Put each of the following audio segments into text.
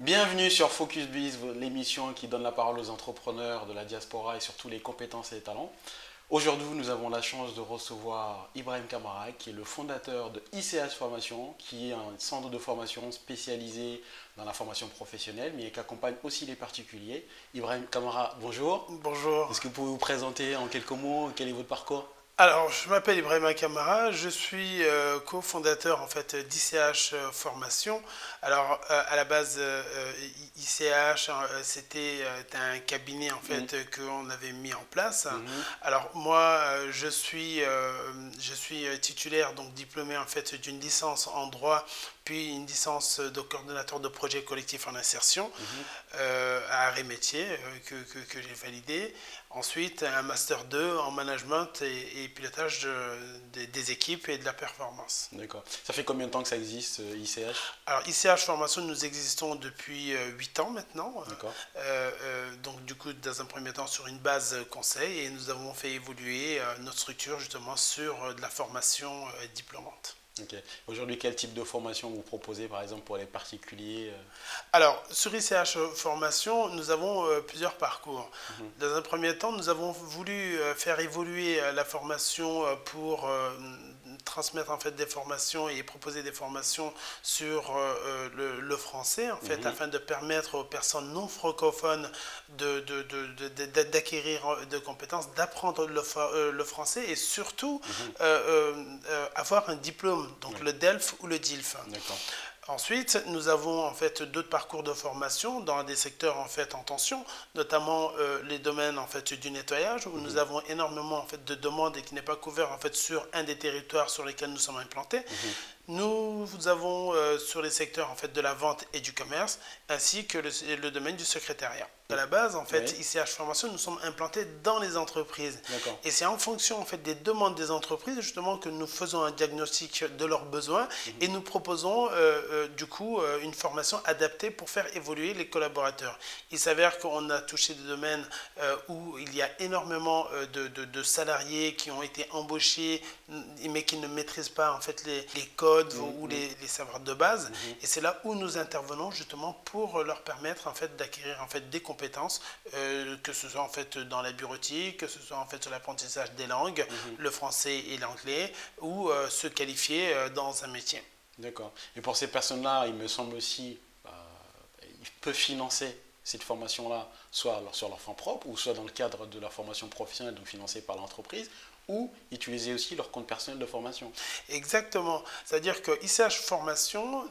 Bienvenue sur Focus Biz, l'émission qui donne la parole aux entrepreneurs de la diaspora et surtout les compétences et les talents. Aujourd'hui, nous avons la chance de recevoir Ibrahim Kamara, qui est le fondateur de ICH Formation, qui est un centre de formation spécialisé dans la formation professionnelle, mais qui accompagne aussi les particuliers. Ibrahim Kamara, bonjour. Bonjour. Est-ce que vous pouvez vous présenter en quelques mots? Quel est votre parcours? Alors, je m'appelle Ibrahim Kamara, je suis cofondateur en fait d'ICH Formation. Alors, à la base, ICH, c'était un cabinet en fait qu'on avait mis en place. Alors, moi, je suis titulaire, donc diplômé en fait d'une licence en droit, puis une licence de coordonnateur de projet collectif en insertion à Arts et Métiers que j'ai validé. Ensuite, un Master 2 en management et pilotage des équipes et de la performance. D'accord. Ça fait combien de temps que ça existe, ICH? Alors, ICH Formation, nous existons depuis 8 ans maintenant. D'accord. Donc, du coup, dans un premier temps, sur une base conseil, et nous avons fait évoluer notre structure justement sur de la formation diplômante. Ok. Aujourd'hui, quel type de formation vous proposez, par exemple, pour les particuliers? Alors, sur ICH Formation, nous avons plusieurs parcours. Dans un premier temps, nous avons voulu faire évoluer la formation pour transmettre en fait des formations et proposer des formations sur le français, en fait, afin de permettre aux personnes non francophones d'acquérir de compétences, d'apprendre le français et surtout avoir un diplôme, donc le DELF ou le DILF. D'accord. Ensuite, nous avons en fait d'autres parcours de formation dans des secteurs en fait en tension, notamment les domaines en fait du nettoyage où nous avons énormément en fait de demandes et qui n'est pas couvert en fait sur un des territoires sur lesquels nous sommes implantés. Nous avons sur les secteurs en fait de la vente et du commerce ainsi que le domaine du secrétariat. À la base, en fait, ICH Formation, nous sommes implantés dans les entreprises. Et c'est en fonction en fait des demandes des entreprises justement que nous faisons un diagnostic de leurs besoins et nous proposons du coup une formation adaptée pour faire évoluer les collaborateurs. Il s'avère qu'on a touché des domaines où il y a énormément de salariés qui ont été embauchés mais qui ne maîtrisent pas en fait les codes ou les savoirs de base. Et c'est là où nous intervenons justement pour leur permettre en fait d'acquérir en fait des compétences, que ce soit en fait dans la bureautique, que ce soit en fait sur l'apprentissage des langues, le français et l'anglais, ou se qualifier dans un métier. D'accord. Et pour ces personnes-là, il me semble aussi, ils peuvent financer cette formation-là, soit sur leur fonds propres, ou soit dans le cadre de la formation professionnelle, donc financée par l'entreprise, ou utiliser aussi leur compte personnel de formation. Exactement. C'est-à-dire que ICH Formation,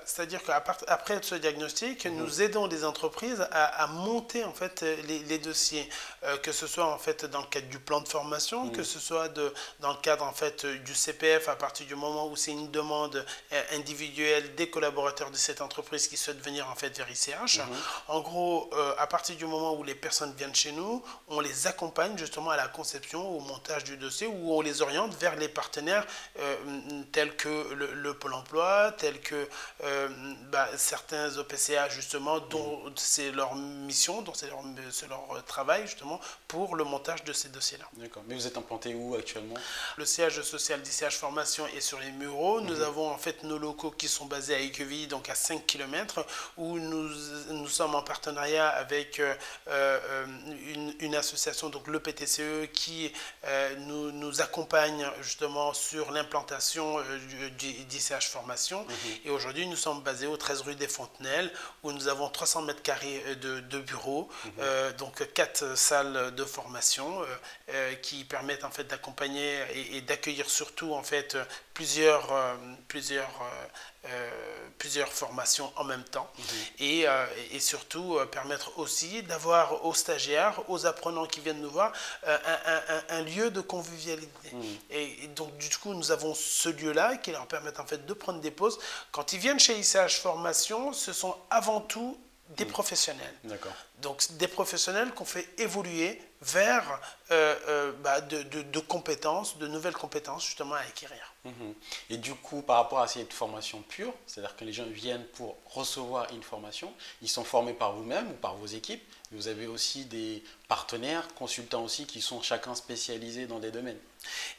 c'est-à-dire qu'après ce diagnostic, nous aidons les entreprises à monter en fait les dossiers, que ce soit en fait dans le cadre du plan de formation, que ce soit dans le cadre en fait du CPF à partir du moment où c'est une demande individuelle des collaborateurs de cette entreprise qui souhaitent venir en fait vers ICH. En gros, à partir du moment où les personnes viennent chez nous, on les accompagne justement à la conception, au montage du dossier, où on les oriente vers les partenaires tels que le Pôle emploi, tels que certains OPCA justement, dont c'est leur mission, dont c'est leur travail justement pour le montage de ces dossiers-là. D'accord. Mais vous êtes implanté où actuellement? Le siège social d'ICH Formation est sur les Mureaux. Nous avons en fait nos locaux qui sont basés à Équevilly, donc à 5 km, où nous sommes en partenariat avec une association, donc le PTCE, qui nous accompagne justement sur l'implantation d'ICH Formation. Et aujourd'hui, nous sommes basés au 13 rue des Fontenelles, où nous avons 300 mètres carrés de bureaux, donc 4 salles de formation qui permettent en fait d'accompagner et d'accueillir surtout en fait plusieurs formations en même temps et surtout permettre aussi d'avoir aux stagiaires, aux apprenants qui viennent nous voir un lieu de convivialité. Et donc du coup nous avons ce lieu-là qui leur permet en fait de prendre des pauses. Quand ils viennent chez ICH Formation, ce sont avant tout des professionnels. Donc des professionnels qu'on fait évoluer vers de compétences, de nouvelles compétences justement à acquérir. Et du coup, par rapport à cette formation pure, c'est-à-dire que les gens viennent pour recevoir une formation, ils sont formés par vous-même ou par vos équipes. Vous avez aussi des partenaires, consultants aussi, qui sont chacun spécialisés dans des domaines.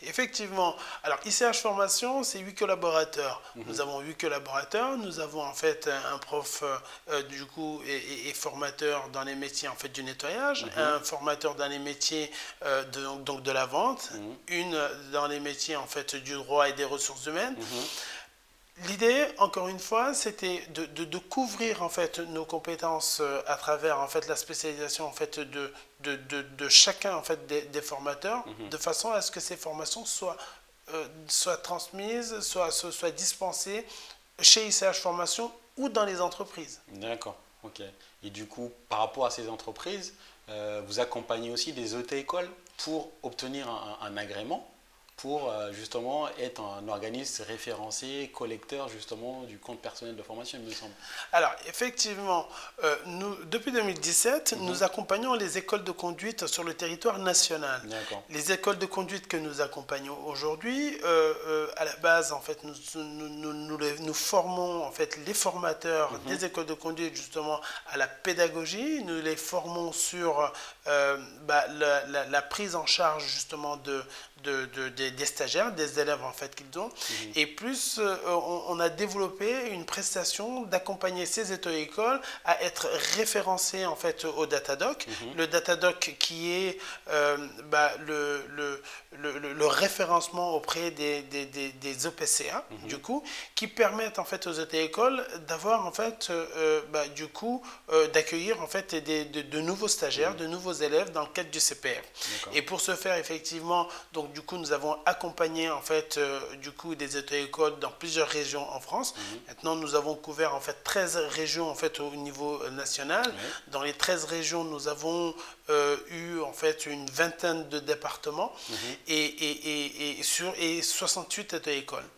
Effectivement. Alors, ICH Formation, c'est 8 collaborateurs. Nous avons 8 collaborateurs. Nous avons en fait un prof du coup et formateur dans les métiers en fait du nettoyage, un formateur dans les métiers donc de la vente, une dans les métiers en fait du droit et des ressources humaines. L'idée, encore une fois, c'était de couvrir en fait nos compétences à travers en fait la spécialisation en fait de chacun en fait des formateurs, de façon à ce que ces formations soient transmises, soient dispensées chez ICH Formation ou dans les entreprises. D'accord, ok. Et du coup, par rapport à ces entreprises, vous accompagnez aussi des auto-écoles pour obtenir un agrément, pour justement être un organisme référencé, collecteur justement du compte personnel de formation, il me semble. Alors, effectivement, nous, depuis 2017, nous accompagnons les écoles de conduite sur le territoire national. Les écoles de conduite que nous accompagnons aujourd'hui, à la base, en fait, nous formons en fait, les formateurs des écoles de conduite justement à la pédagogie. Nous les formons sur la prise en charge justement des stagiaires, des élèves en fait qu'ils ont. Et plus, on a développé une prestation d'accompagner ces auto-écoles à être référencés en fait au Datadoc. Le Datadoc qui est le référencement auprès des OPCA, du coup, qui permettent en fait aux auto-écoles d'avoir en fait, du coup, d'accueillir en fait de nouveaux stagiaires, de nouveaux élèves dans le cadre du CPF. Et pour ce faire, effectivement, donc du coup, nous avons accompagné en fait, du coup, des auto-écoles dans plusieurs régions en France. Maintenant, nous avons couvert en fait 13 régions en fait au niveau national. Dans les 13 régions, nous avons eu en fait une vingtaine de départements et 68 auto-écoles.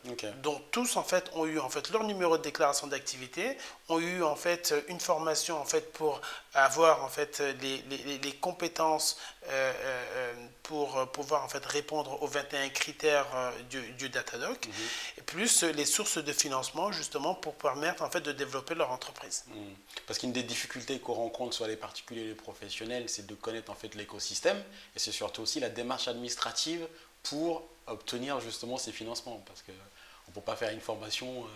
Donc tous en fait ont eu en fait leur numéro de déclaration d'activité, ont eu en fait une formation en fait pour avoir en fait les compétences pour pouvoir en fait répondre aux 21 critères du Datadoc, et plus les sources de financement justement pour permettre en fait de développer leur entreprise. Parce qu'une des difficultés qu'on rencontre soit les particuliers et les professionnels, c'est de connaître en fait l'écosystème, et c'est surtout aussi la démarche administrative pour obtenir justement ces financements, parce qu'on ne peut pas faire une formation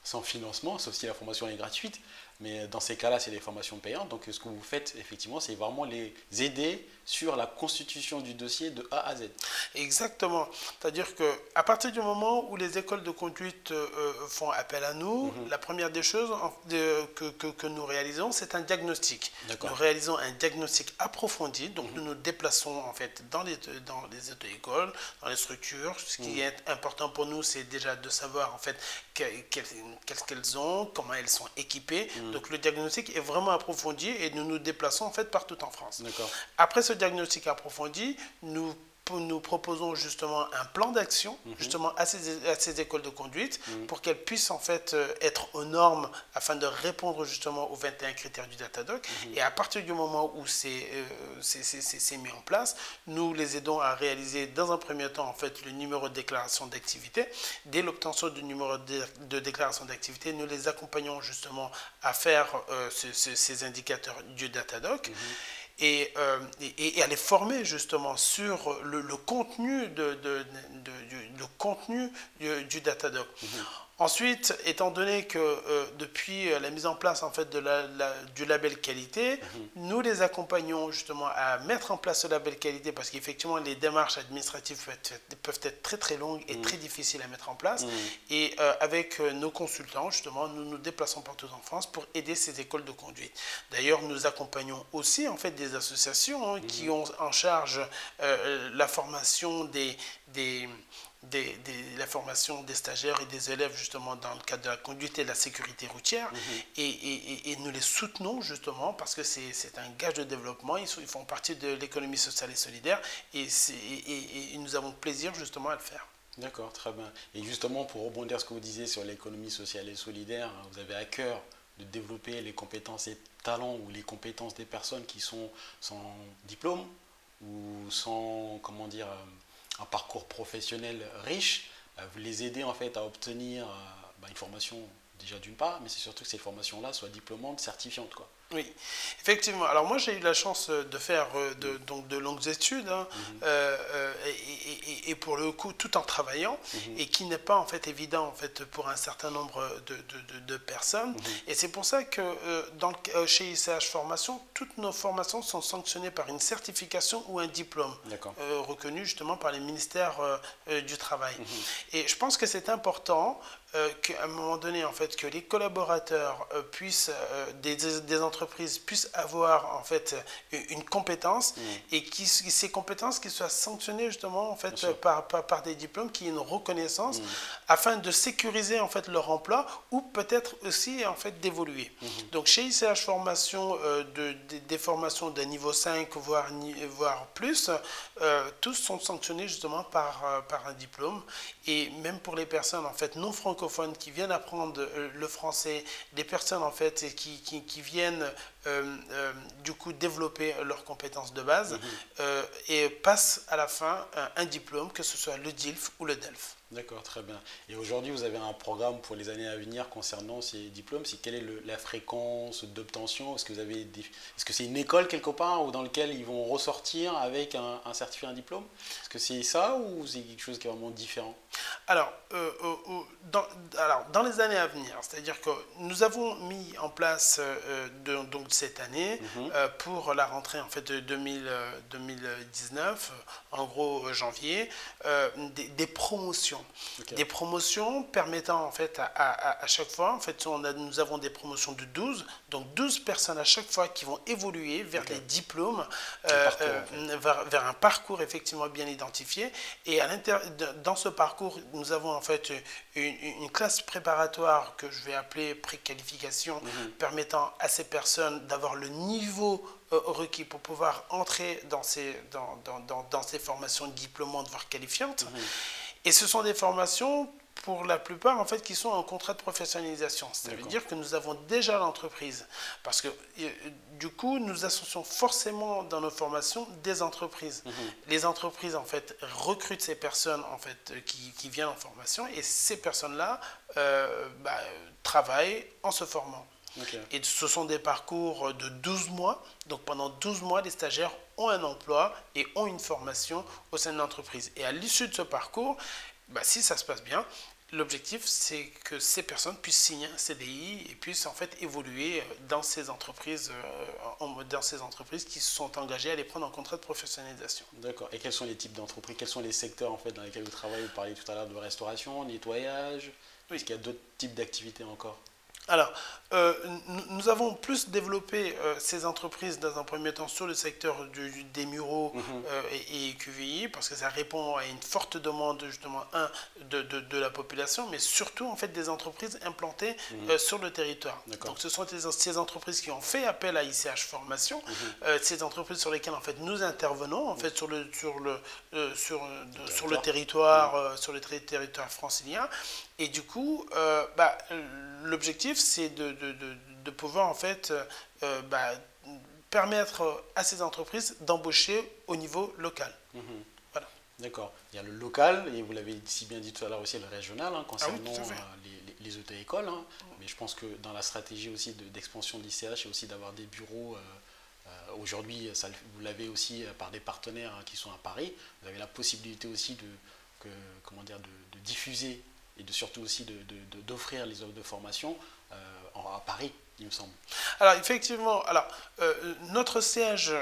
sans financement, sauf si la formation est gratuite, mais dans ces cas-là, c'est des formations payantes. Donc ce que vous faites, effectivement, c'est vraiment les aider sur la constitution du dossier de A à Z. Exactement. C'est-à-dire qu'à partir du moment où les écoles de conduite font appel à nous, la première des choses que nous réalisons, c'est un diagnostic. Nous réalisons un diagnostic approfondi, donc nous nous déplaçons en fait dans les auto-écoles, dans les structures. Ce qui est important pour nous, c'est déjà de savoir en fait qu'est-ce qu'elles ont, comment elles sont équipées. Donc le diagnostic est vraiment approfondi et nous nous déplaçons en fait partout en France. Après ce diagnostic approfondi, nous proposons justement un plan d'action justement à ces écoles de conduite pour qu'elles puissent en fait être aux normes afin de répondre justement aux 21 critères du Datadoc. Et à partir du moment où c'est mis en place, nous les aidons à réaliser dans un premier temps en fait le numéro de déclaration d'activité. Dès l'obtention du numéro de déclaration d'activité, nous les accompagnons justement à faire ces indicateurs du Datadoc. Et à les former justement sur le contenu du Datadoc. Ensuite, étant donné que depuis la mise en place en fait du label qualité, nous les accompagnons justement à mettre en place ce label qualité parce qu'effectivement les démarches administratives peuvent être très très longues et très difficiles à mettre en place. Et avec nos consultants justement, nous nous déplaçons partout en France pour aider ces écoles de conduite. D'ailleurs, nous accompagnons aussi en fait des associations qui ont en charge la formation la formation des stagiaires et des élèves justement dans le cadre de la conduite et de la sécurité routière et nous les soutenons justement parce que c'est un gage de développement, ils font partie de l'économie sociale et solidaire et nous avons plaisir justement à le faire. D'accord, très bien. Et justement pour rebondir sur ce que vous disiez sur l'économie sociale et solidaire, vous avez à cœur de développer les compétences et talents ou les compétences des personnes qui sont sans diplôme ou sans, comment dire, un parcours professionnel riche, vous les aider en fait à obtenir une formation déjà d'une part, mais c'est surtout que ces formations-là soient diplômantes, certifiantes, quoi. Oui, effectivement. Alors moi j'ai eu la chance de faire donc de longues études hein, et pour le coup tout en travaillant et qui n'est pas en fait évident en fait pour un certain nombre de personnes et c'est pour ça que chez ICH Formation toutes nos formations sont sanctionnées par une certification ou un diplôme reconnu justement par les ministères du travail et je pense que c'est important qu'à un moment donné, en fait, que les collaborateurs puissent, des entreprises puissent avoir en fait une compétence et ces compétences qui soient sanctionnées justement en fait par des diplômes, qui aient une reconnaissance afin de sécuriser en fait leur emploi ou peut-être aussi en fait d'évoluer. Donc chez ICH Formation, des formations de niveau 5 voire plus, tous sont sanctionnés justement par un diplôme et même pour les personnes en fait non francophones qui viennent apprendre le français, des personnes en fait qui viennent du coup développer leurs compétences de base et passent à la fin un diplôme, que ce soit le DILF ou le DELF. D'accord, très bien. Et aujourd'hui, vous avez un programme pour les années à venir concernant ces diplômes. Quelle est la fréquence d'obtention? Est-ce que c'est une école quelque part ou dans laquelle ils vont ressortir avec un certificat, un diplôme? Est-ce que c'est ça ou c'est quelque chose qui est vraiment différent? Alors, dans les années à venir, c'est-à-dire que nous avons mis en place donc cette année pour la rentrée en fait de 2019, en gros janvier, des promotions. Des promotions permettant en fait à chaque fois, en fait nous avons des promotions de 12, donc 12 personnes à chaque fois qui vont évoluer vers des diplômes, vers un parcours effectivement bien identifié. Et dans ce parcours, nous avons en fait une classe préparatoire que je vais appeler préqualification, permettant à ces personnes d'avoir le niveau requis pour pouvoir entrer dans ces formations diplômantes voire qualifiantes. Et ce sont des formations pour la plupart en fait qui sont en contrat de professionnalisation. Ça veut dire que nous avons déjà l'entreprise parce que du coup nous associons forcément dans nos formations des entreprises. Les entreprises en fait recrutent ces personnes en fait qui viennent en formation et ces personnes-là travaillent en se formant. Et ce sont des parcours de 12 mois. Donc pendant 12 mois, les stagiaires ont un emploi et ont une formation au sein de l'entreprise. Et à l'issue de ce parcours, si ça se passe bien, l'objectif c'est que ces personnes puissent signer un CDI et puissent en fait évoluer dans ces entreprises qui se sont engagées à les prendre en contrat de professionnalisation. D'accord. Et quels sont les types d'entreprises? Quels sont les secteurs en fait dans lesquels vous travaillez? Vous parliez tout à l'heure de restauration, nettoyage. Est-ce qu'il y a d'autres types d'activités encore? Alors, nous avons plus développé ces entreprises dans un premier temps sur le secteur des Mureaux et QVI parce que ça répond à une forte demande justement de la population, mais surtout en fait des entreprises implantées sur le territoire. Donc ce sont ces entreprises qui ont fait appel à ICH Formation, ces entreprises sur lesquelles en fait nous intervenons en fait sur le territoire francilien. Et du coup, l'objectif, c'est de pouvoir en fait permettre à ces entreprises d'embaucher au niveau local. Voilà. D'accord. Il y a le local, et vous l'avez si bien dit tout à l'heure aussi, le régional, concernant les auto-écoles. Mais je pense que dans la stratégie aussi d'expansion de l'ICH, c'est aussi d'avoir des bureaux. Aujourd'hui, vous l'avez aussi par des partenaires qui sont à Paris. Vous avez la possibilité aussi de diffuser et surtout aussi d'offrir les offres de formation à Paris, il me semble. Alors effectivement, notre siège,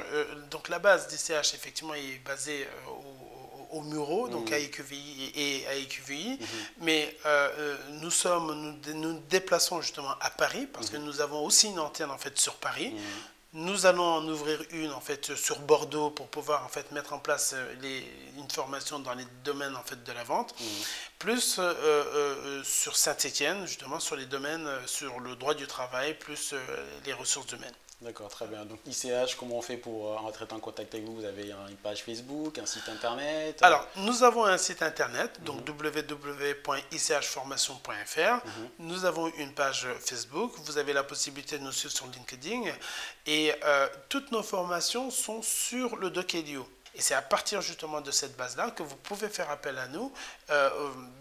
donc la base des CH effectivement est basée au Mureaux, donc à EQVI, mais nous déplaçons justement à Paris parce que nous avons aussi une antenne en fait sur Paris. Nous allons en ouvrir une en fait sur Bordeaux pour pouvoir en fait mettre en place une formation dans les domaines en fait de la vente, plus sur Saint-Étienne justement sur les domaines sur le droit du travail, plus les ressources humaines. D'accord, très bien. Donc ICH, comment on fait pour entrer en contact avec vous? Vous avez une page Facebook, un site internet? Alors, nous avons un site internet, donc www.ichformation.fr. Nous avons une page Facebook. Vous avez la possibilité de nous suivre sur LinkedIn. Et toutes nos formations sont sur le Dokedio. Et c'est à partir justement de cette base-là que vous pouvez faire appel à nous.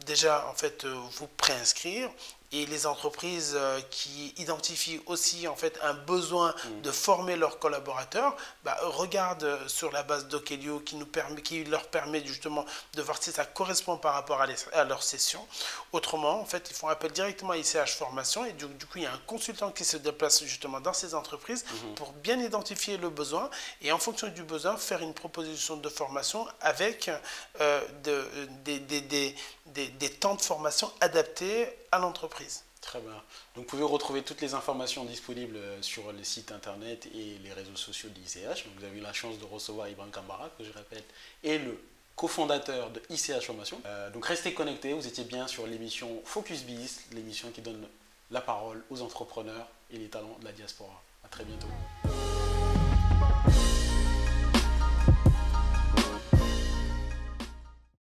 Déjà, en fait, vous préinscrire et les entreprises qui identifient aussi en fait un besoin de former leurs collaborateurs, regardent sur la base d'Okelio qui leur permet justement de voir si ça correspond par rapport à leur session. Autrement, en fait, ils font appel directement à ICH Formation et du coup, il y a un consultant qui se déplace justement dans ces entreprises pour bien identifier le besoin et en fonction du besoin, faire une proposition de formation avec des temps de formation adaptés à l'entreprise. Très bien. Donc, vous pouvez retrouver toutes les informations disponibles sur les sites internet et les réseaux sociaux de l'ICH. Donc, vous avez eu la chance de recevoir Ibrahim Kamara, que je répète, et le cofondateur de ICH Formation. Donc, restez connectés. Vous étiez bien sur l'émission Focus Biz, l'émission qui donne la parole aux entrepreneurs et les talents de la diaspora. À très bientôt.